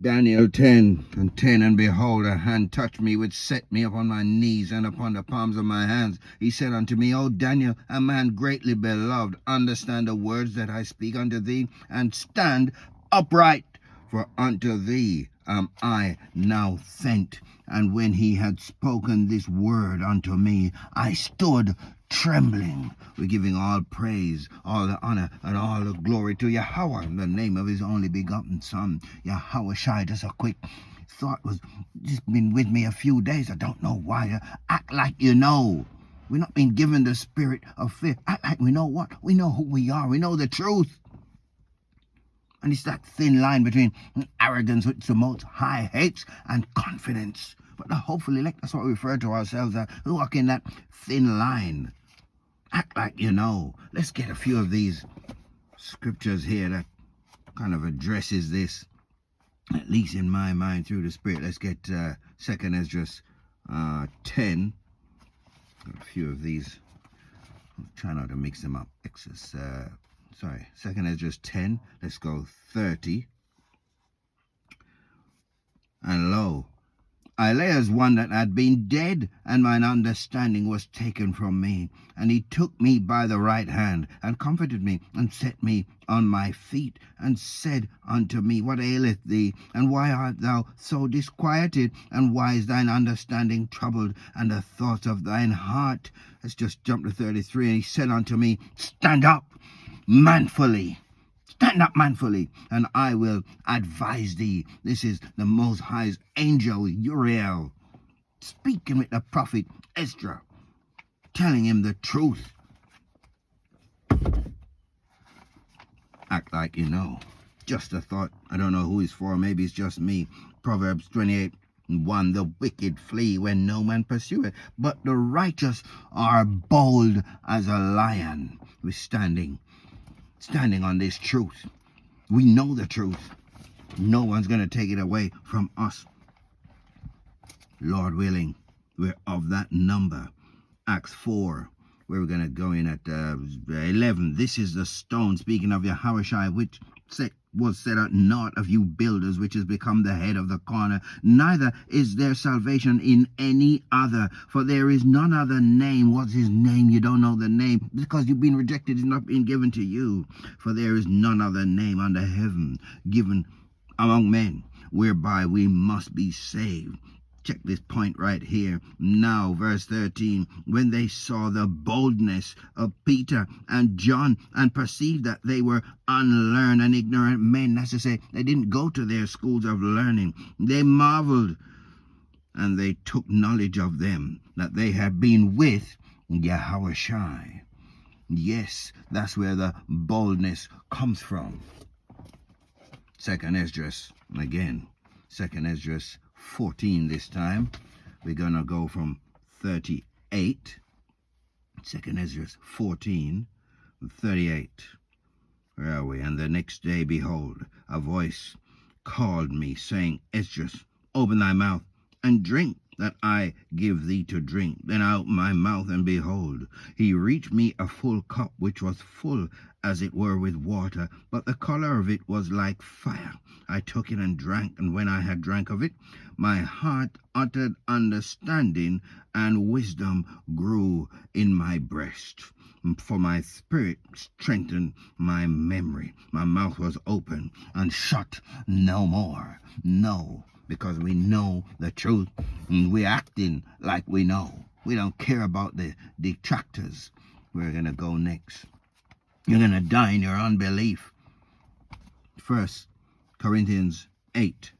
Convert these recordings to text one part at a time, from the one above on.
Daniel 10:10, and behold, a hand touched me, which set me upon my knees and upon the palms of my hands. He said unto me, O Daniel, a man greatly beloved, understand the words that I speak unto thee, and stand upright, for unto thee am I now sent. And when he had spoken this word unto me, I stood trembling. We're giving all praise, all the honor, and all the glory to Yahweh in the name of his only begotten Son, Yahweh Shai. Just a quick thought was just been with me a few days. I don't know why. Act like you know. We're not being given the spirit of fear. Act like we know what? We know who we are. We know the truth. And it's that thin line between arrogance, which the Most High hates, and confidence. But the hopefully elect, that's what we refer to ourselves as. We walk in that thin line. Act like you know. Let's get a few of these scriptures here that kind of addresses this, at least in my mind, through the Spirit. Let's get 2nd Esdras 10. A few of these. I'll try not to mix them up. 2nd Esdras 10. Let's go 30. And lo, I lay as one that had been dead, and mine understanding was taken from me. And he took me by the right hand, and comforted me, and set me on my feet, and said unto me, What aileth thee? And why art thou so disquieted? And why is thine understanding troubled, and the thoughts of thine heart? Let's just jump to 33. And he said unto me, Stand up manfully. Stand up manfully, and I will advise thee. This is the Most High's angel Uriel speaking with the prophet Ezra, telling him the truth. Act like you know. Just a thought. I don't know who it's for. Maybe it's just me. Proverbs 28:1. The wicked flee when no man pursueth, but the righteous are bold as a lion. We're standing on this truth. We know the truth. No one's going to take it away from us. Lord willing, we're of that number. Acts 4, where we're going to go in at 11. This is the stone, speaking of Yahushua, which was set at naught of you builders, which has become the head of the corner. Neither is there salvation in any other, for there is none other name. What's his name? You don't know the name. Because you've been rejected, it's not been given to you. For there is none other name under heaven given among men whereby we must be saved. Check this point right here. Now, verse 13, when they saw the boldness of Peter and John and perceived that they were unlearned and ignorant men, that's to say, they didn't go to their schools of learning, they marveled, and they took knowledge of them, that they had been with Yahushua. Yes, that's where the boldness comes from. 2nd Esdras, again, 2nd Esdras 14 this time. We're going to go from 38. 2nd Esdras 14:38. Where are we? And the next day, behold, a voice called me, saying, Esdras, open thy mouth and drink that I give thee to drink. Then I opened my mouth, and behold, he reached me a full cup, which was full as it were with water, but the color of it was like fire. I took it and drank, and when I had drank of it, my heart uttered understanding, and wisdom grew in my breast. For my spirit strengthened my memory. My mouth was open and shut no more. No, because we know the truth, and we're acting like we know. We don't care about the detractors. We're going to go next. You're going to die in your unbelief. 1 Corinthians 8.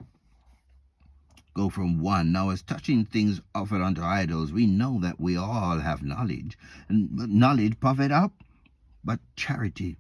Go from 1. Now, as touching things offered unto idols, we know that we all have knowledge. And knowledge puffeth up, but charity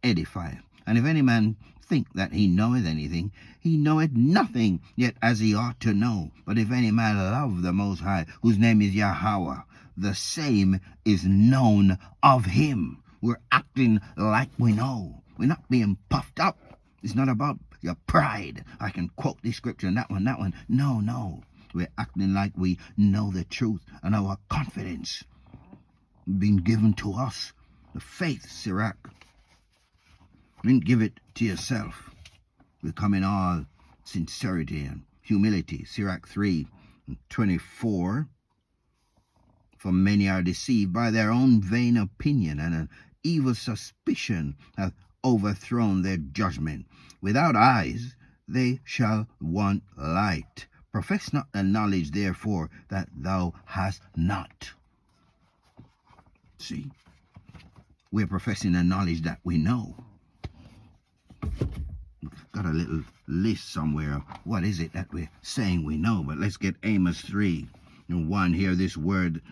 edifieth. And if any man think that he knoweth anything, he knoweth nothing, yet as he ought to know. But if any man love the Most High, whose name is Yahweh, the same is known of him. We're acting like we know. We're not being puffed up. It's not about your pride. I can quote this scripture and that one. No. We're acting like we know the truth, and our confidence being given to us. The faith, Sirach. Don't give it to yourself. We're coming all sincerity and humility. Sirach 3:24. For many are deceived by their own vain opinion, and an evil suspicion hath overthrown their judgment. Without eyes they shall want light. Profess not the knowledge, therefore, that thou hast not. See, we're professing the knowledge that we know. Got a little list somewhere of what is it that we're saying we know, but let's get Amos 3:1 here. This word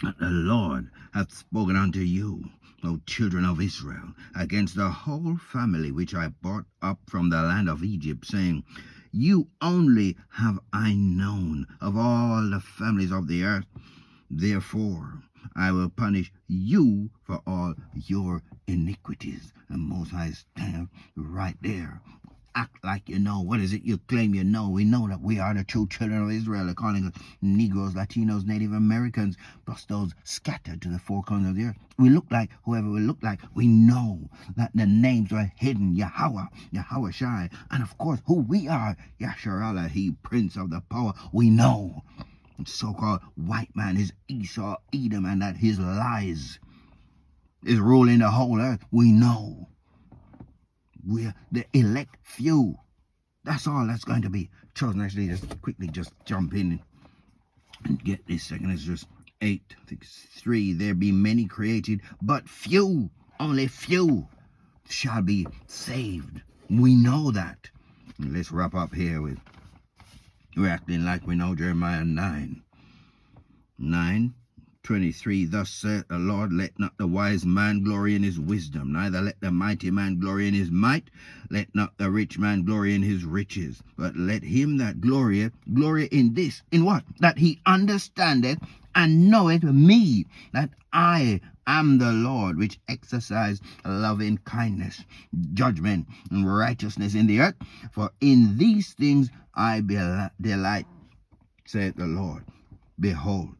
that the Lord hath spoken unto you, O children of Israel, against the whole family which I brought up from the land of Egypt, saying, you only have I known of all the families of the earth. Therefore I will punish you for all your iniquities. And Most High stand right there. Act like you know. What is it you claim you know? We know that we are the true children of Israel. They're calling us Negroes, Latinos, Native Americans, plus those scattered to the four corners of the earth. We look like whoever we look like. We know that the names are hidden. Yahweh, Yahweh Shai, and of course who we are. Yasharallah, he Prince of the power. We know. So-called white man is Esau, Edom, and that his lies is ruling the whole earth. We know. We're the elect few. That's all that's going to be chosen. Actually, just quickly jump in and get this second. It's just 8:3. There be many created, but few, only few, shall be saved. We know that. And let's wrap up here with, we're acting like we know Jeremiah 9:23. Thus saith the Lord, let not the wise man glory in his wisdom, neither let the mighty man glory in his might, let not the rich man glory in his riches, but let him that glorieth glory in this. In what? That he understandeth and knoweth me, that I am the Lord, which exercise loving kindness, judgment, and righteousness in the earth. For in these things I delight, saith the Lord. Behold,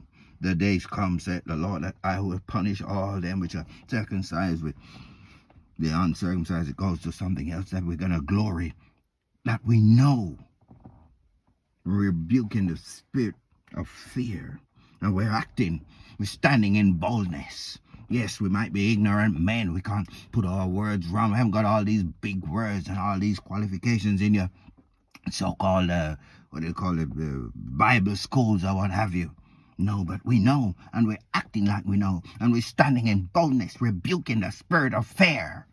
the days come, saith the Lord, that I will punish all them which are circumcised with the uncircumcised. It goes to something else, that we're going to glory, that we know, rebuking the spirit of fear. And we're acting, we're standing in boldness. Yes, we might be ignorant men. We can't put our words wrong. We haven't got all these big words and all these qualifications in your so-called, what do you call it, Bible schools or what have you. No, but we know, and we're acting like we know, and we're standing in boldness, rebuking the spirit of fear.